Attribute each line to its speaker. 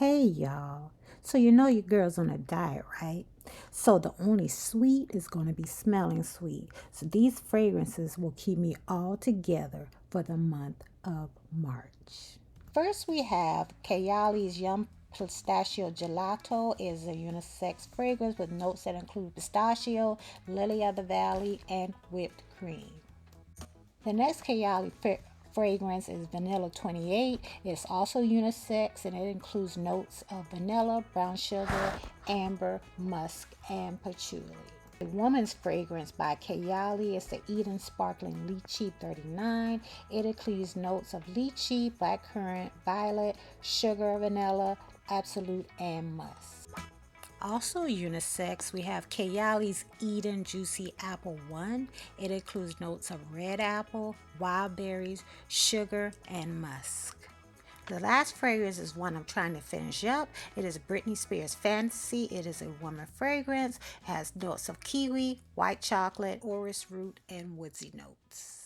Speaker 1: Hey y'all. So you know your girl's on a diet, right? So the only sweet is going to be smelling sweet. So these fragrances will keep me all together for the month of March. First we have Kayali's Yum Pistachio Gelato. Is a unisex fragrance with notes that include pistachio, lily of the valley, and whipped cream. The next Kayali fragrance is Vanilla 28. It's also unisex and it includes notes of vanilla, brown sugar, amber, musk, and patchouli. The woman's fragrance by Kayali is the Eden Sparkling Lychee 39. It includes notes of lychee, blackcurrant, violet, sugar, vanilla, absolute, and musk. Also unisex, we have Kayali's Eden Juicy Apple 1. It includes notes of red apple, wild berries, sugar, and musk. The last fragrance is one I'm trying to finish up. It is Britney Spears Fantasy. It is a woman fragrance. It has notes of kiwi, white chocolate, orris root, and woodsy notes.